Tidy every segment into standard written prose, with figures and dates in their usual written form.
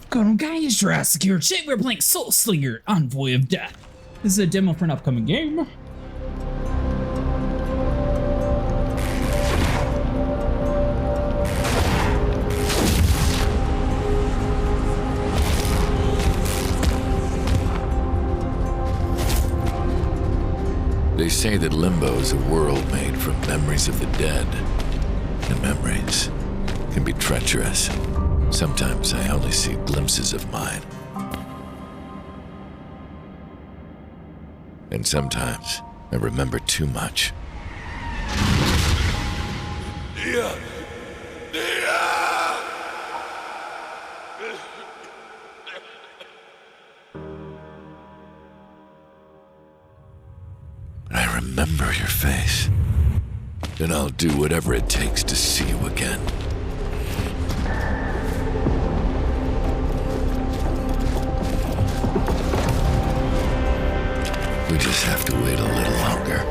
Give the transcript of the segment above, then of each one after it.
Going on, guys, Jurassic here. Today we're playing Soulslinger, Envoy of Death. This is a demo for an upcoming game. They say that limbo is a world made from memories of the dead. And memories can be treacherous. Sometimes I only see glimpses of mine. And sometimes I remember too much. I remember your face. And I'll do whatever it takes to see you again. We just have to wait a little longer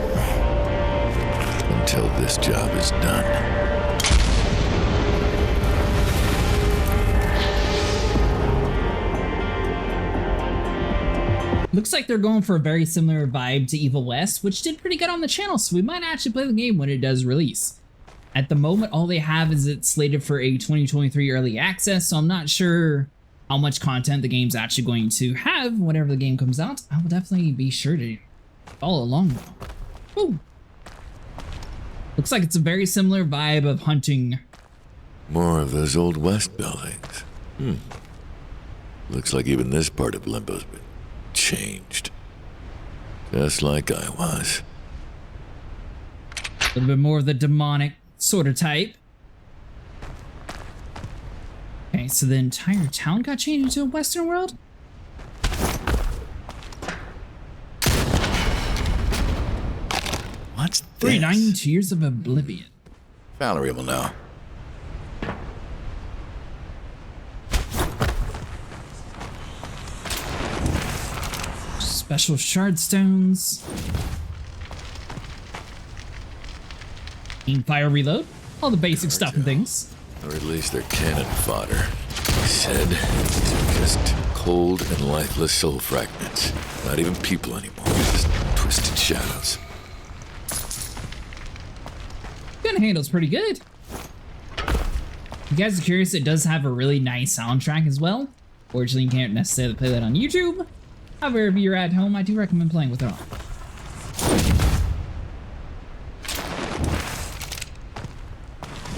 until this job is done. Looks like they're going for a very similar vibe to Evil West, which did pretty good on the channel, so we might actually play the game when it does release. At the moment, all they have is it's slated for a 2023 early access, so I'm not sure how much content the game's actually going to have whenever the game comes out. I will definitely be sure to follow along though. Woo. Looks like it's a very similar vibe of hunting. More of those old West buildings. Looks like even this part of Limbo's been changed. Just like I was. A little bit more of the demonic sort of type. Okay, so the entire town got changed into a Western world? What's this? 39 Years of Oblivion. Valerie will know. Special shard stones. Aim, fire, reload. All the basic stuff and things. Or at least they're cannon fodder. He said just cold and lifeless soul fragments. Not even people anymore, just twisted shadows. Gun handle's pretty good. If you guys are curious, it does have a really nice soundtrack as well. Fortunately, you can't necessarily play that on YouTube. However, if you're at home, I do recommend playing with it on.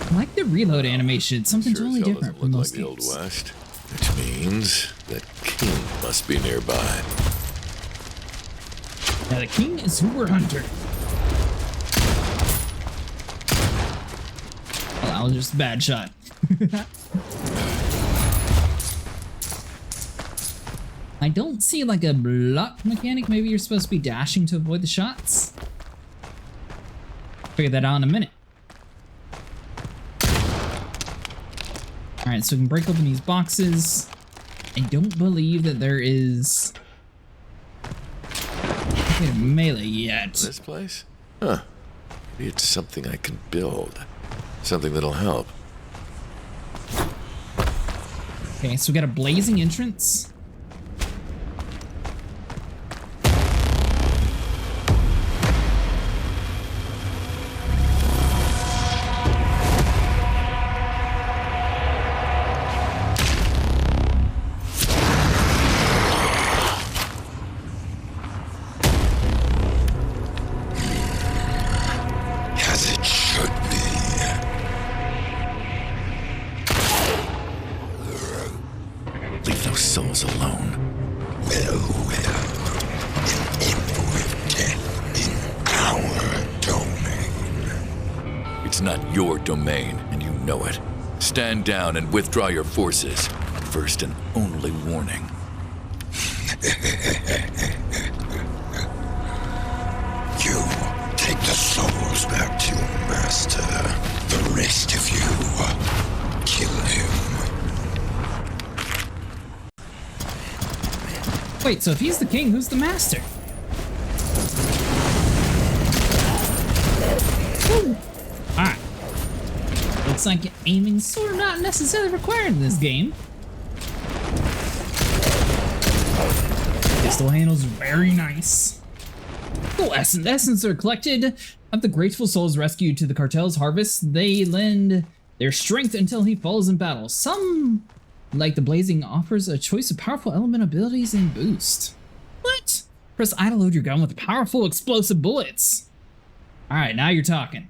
I like the reload animation. It's something totally different from most games. Like the Old West, which means that King must be nearby. Now the king is who we're hunting. Well, that was just a bad shot. I don't see like a block mechanic. Maybe you're supposed to be dashing to avoid the shots. Figure that out in a minute. Alright, so we can break open these boxes. I don't believe that there is a melee yet. This place? Huh. Maybe it's something I can build. Something that'll help. Okay, so we got a blazing entrance. Souls alone. Well. An Envoy of Death in our domain. It's not your domain, and you know it. Stand down and withdraw your forces. First and only warning. You take the souls back to your master. The rest of you, kill him. Wait, so if he's the king, who's the master? Alright. Looks like aiming's sort of not necessarily required in this game. Still handles very nice. Cool essence. Essence are collected of the grateful souls rescued to the cartel's harvest. They lend their strength until he falls in battle. Some, like the blazing, offers a choice of powerful element abilities and boost. What? Press I to load your gun with powerful explosive bullets. Alright, now you're talking.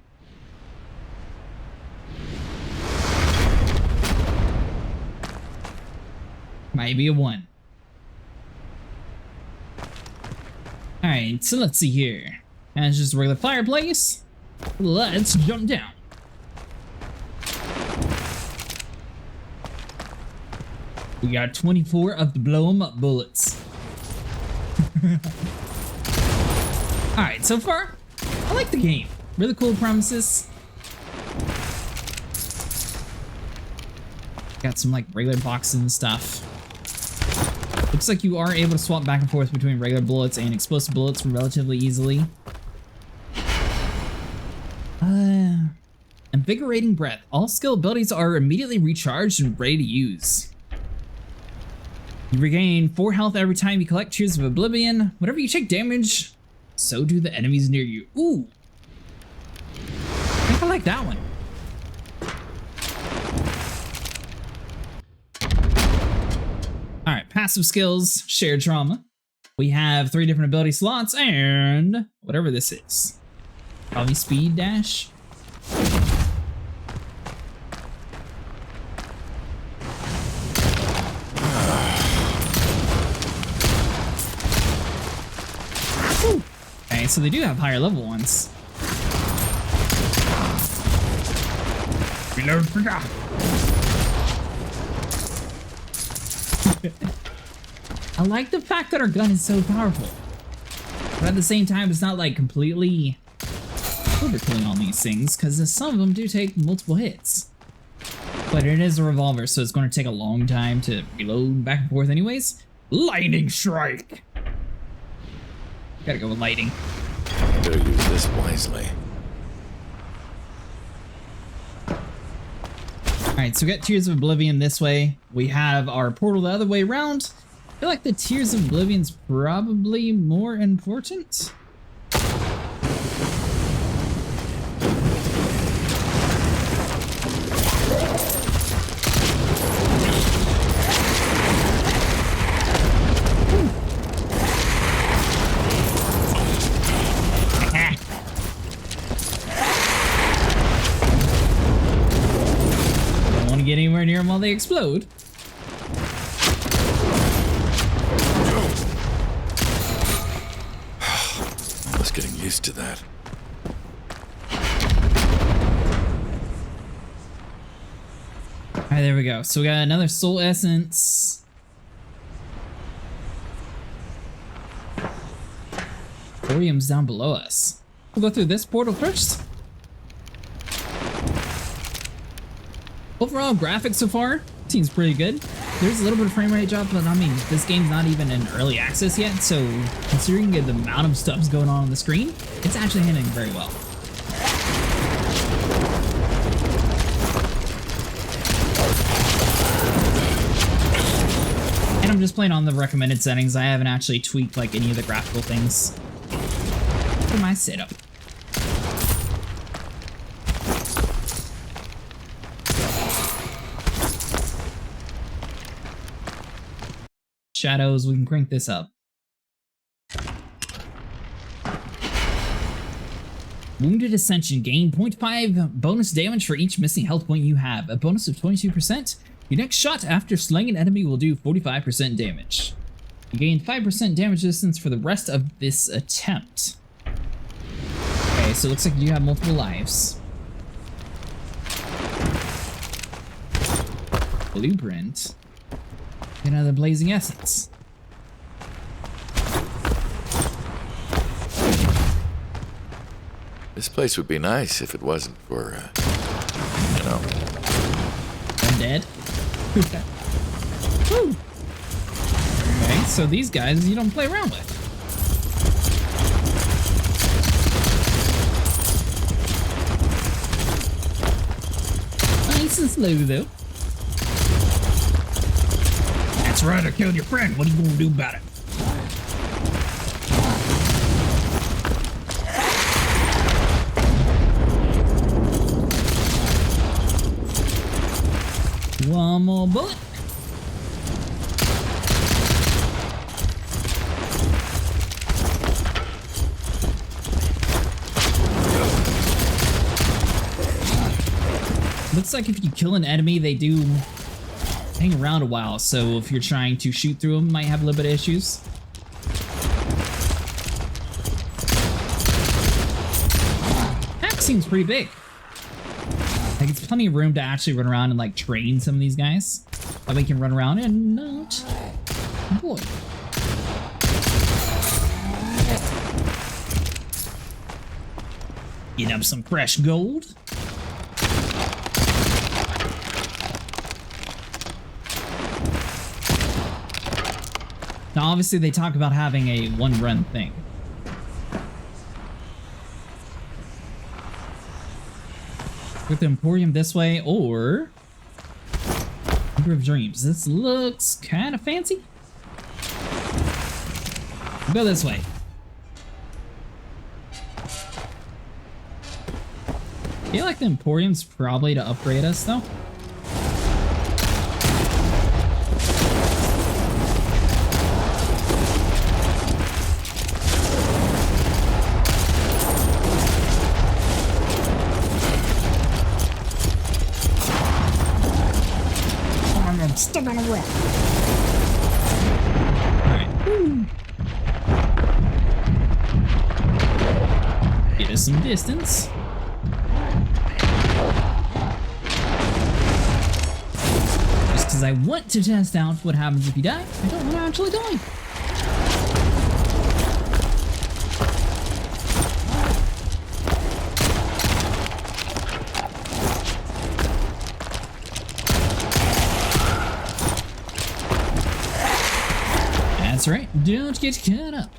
Might be a 1. Alright, so let's see here. And it's just a regular fireplace. Let's jump down. We got 24 of the blow 'em up bullets. Alright, so far, I like the game. Really cool promises. Got some like regular boxes and stuff. Looks like you are able to swap back and forth between regular bullets and explosive bullets relatively easily. Invigorating breath. All skill abilities are immediately recharged and ready to use. You regain 4 health every time you collect Tears of Oblivion. Whenever you take damage, so do the enemies near you. Ooh. I think I like that one. Alright, passive skills, shared trauma. We have 3 different ability slots and whatever this is. Probably speed dash. Okay, so they do have higher level ones. Reload for now. I like the fact that our gun is so powerful, but at the same time, it's not like completely overkilling on these things because some of them do take multiple hits. But it is a revolver, so it's going to take a long time to reload back and forth anyways. Lightning strike! Gotta go with lighting. Better use this wisely. Alright, so we got Tears of Oblivion this way. We have our portal the other way around. I feel like the Tears of Oblivion's probably more important. Get anywhere near them while they explode. I was getting used to that. Alright, there we go. So we got another soul essence. Thorium's down below us. We'll go through this portal first. Overall graphics so far seems pretty good. There's a little bit of frame rate drop, but I mean, this game's not even in early access yet, so considering the amount of stuff's going on the screen, it's actually handling very well. And I'm just playing on the recommended settings. I haven't actually tweaked like any of the graphical things for my setup. Shadows, we can crank this up. Wounded Ascension, gain 0.5 bonus damage for each missing health point you have, a bonus of 22%. Your next shot after slaying an enemy will do 45% damage. You gain 5% damage resistance for the rest of this attempt. Okay, so it looks like you have multiple lives. Blueprint. Another blazing essence. This place would be nice if it wasn't for, you know. Undead. Woo. Okay, so these guys you don't play around with. Nice and slow though. That's right, I killed your friend. What are you gonna do about it? one more bullet. Looks like if you kill an enemy, they do hang around a while, so if you're trying to shoot through them, might have a little bit of issues. Pack seems pretty big. Like, it's plenty of room to actually run around and, like, train some of these guys. That way you can run around and not... Boy. Get up some fresh gold. Now, obviously, they talk about having a one-run thing. With the Emporium this way, or... Number of Dreams. This looks kind of fancy. We'll go this way. I feel like the Emporium's probably to upgrade us, though. Stuck on a rock. Alright. Get us some distance. Just because I want to test out what happens if you die, I don't want to actually die. That's right, don't get caught up.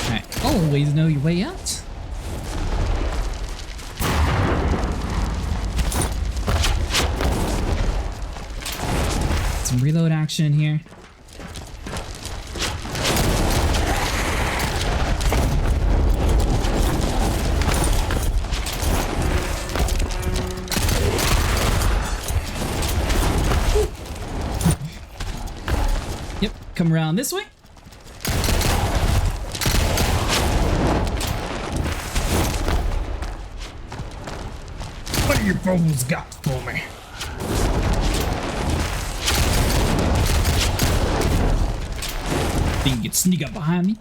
Alright, always know your way out. Some reload action here. Come around this way. What do you fools got for me? Think you could sneak up behind me?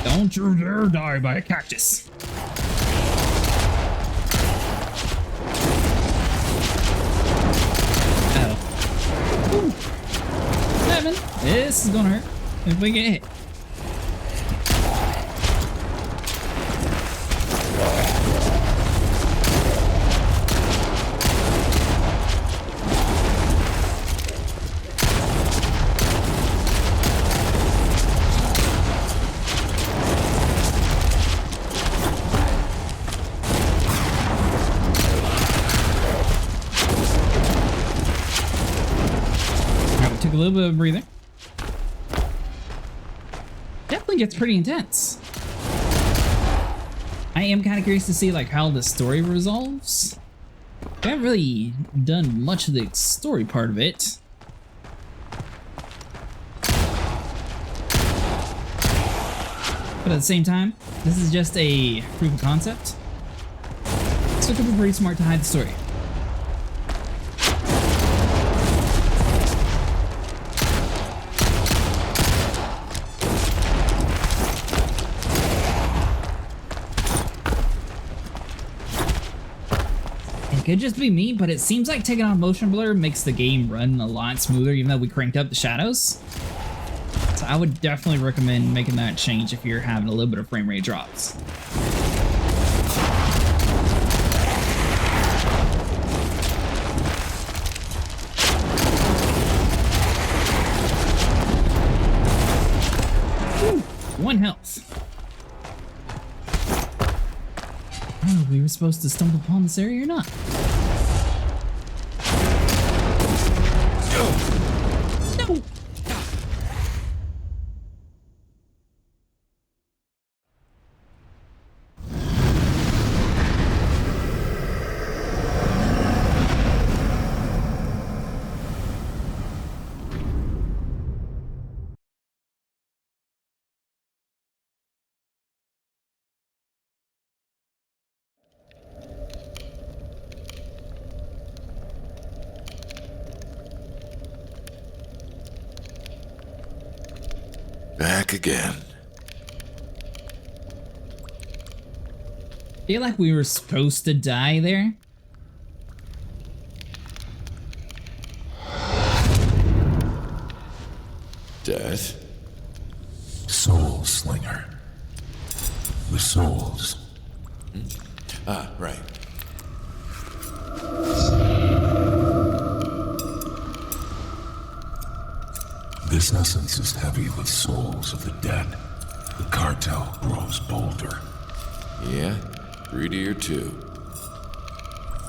Don't you dare die by a cactus. Oh. 7. This is gonna hurt if we get hit. Took a little bit of a breather. Definitely gets pretty intense. I am kind of curious to see like how the story resolves. I haven't really done much of the story part of it. But at the same time, this is just a proof of concept. So it could be pretty smart to hide the story. It could just be me, but it seems like taking off motion blur makes the game run a lot smoother, even though we cranked up the shadows. So I would definitely recommend making that change if you're having a little bit of frame rate drops. Whew, 1 health. I don't know if we were supposed to stumble upon this area or not. No! Back again. Feel like we were supposed to die there. Death? Soulslinger. The souls. Ah, right. This essence is heavy with souls of the dead. The cartel grows bolder. Yeah, greedier too.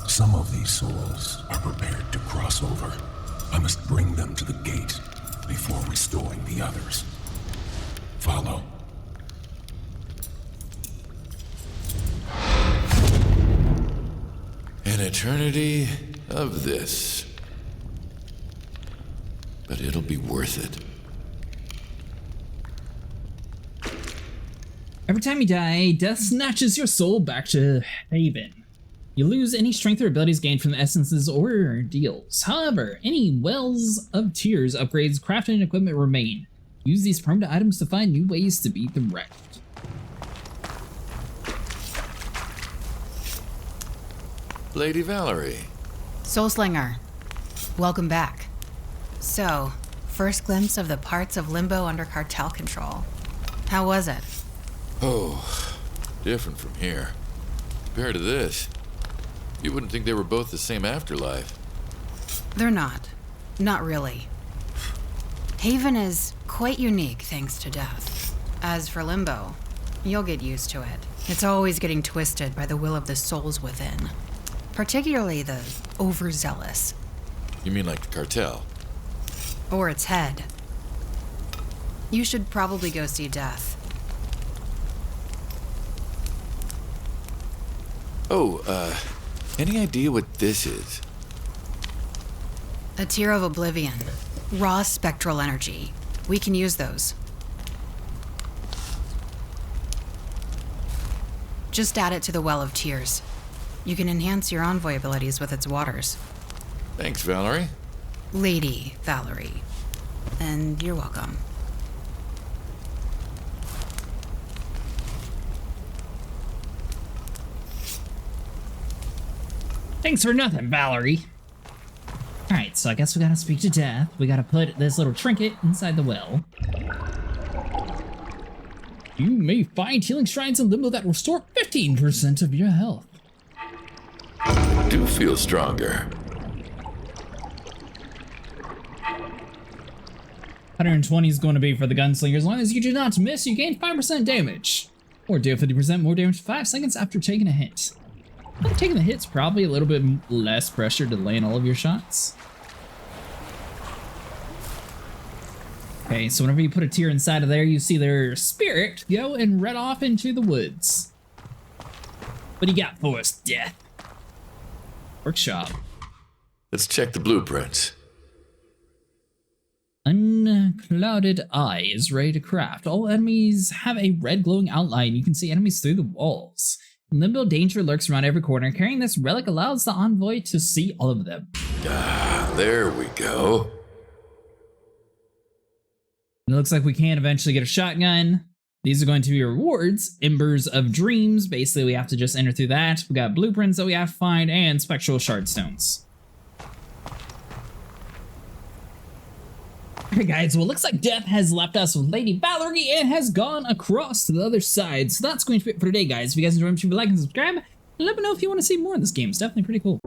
Some of these souls are prepared to cross over. I must bring them to the gate before restoring the others. Follow. An eternity of this. But it'll be worth it. Every time you die, death snatches your soul back to Haven. You lose any strength or abilities gained from the essences or deals. However, any wells of tears, upgrades, crafting, and equipment remain. Use these permanent items to find new ways to beat the wreck. Lady Valerie. Soulslinger, welcome back. So, first glimpse of the parts of Limbo under Cartel control. How was it? Oh, different from here. Compared to this, you wouldn't think they were both the same afterlife. They're not. Not really. Haven is quite unique thanks to death. As for Limbo, you'll get used to it. It's always getting twisted by the will of the souls within. Particularly the overzealous. You mean like the cartel? Or its head. You should probably go see Death. Oh, any idea what this is? A tear of oblivion. Raw spectral energy. We can use those. Just add it to the Well of Tears. You can enhance your Envoy abilities with its waters. Thanks, Valerie. Lady Valerie. And you're welcome. Thanks for nothing, Valerie. Alright, so I guess we gotta speak to Death. We gotta put this little trinket inside the well. You may find healing shrines in Limbo that restore 15% of your health. I do feel stronger. 120 is going to be for the gunslinger. As long as you do not miss, you gain 5% damage. Or deal 50% more damage 5 seconds after taking a hit. I think taking the hit's probably a little bit less pressure to land all of your shots. Okay, so whenever you put a tear inside of there, you see their spirit go and run off into the woods. What do you got for us, Death? Workshop. Let's check the blueprints. Unclouded eye is ready to craft. All enemies have a red glowing outline. You can see enemies through the walls. Limbo danger lurks around every corner. Carrying this relic allows the envoy to see all of them. Ah, there we go. It looks like we can eventually get a shotgun. These are going to be rewards. Embers of Dreams. Basically, we have to just enter through that. We got blueprints that we have to find and spectral shard stones. Alright guys, well, looks like Death has left us with Lady Valerie and has gone across to the other side. So that's going to be it for today, guys. If you guys enjoyed, make sure to like and subscribe. And let me know if you want to see more of this game. It's definitely pretty cool.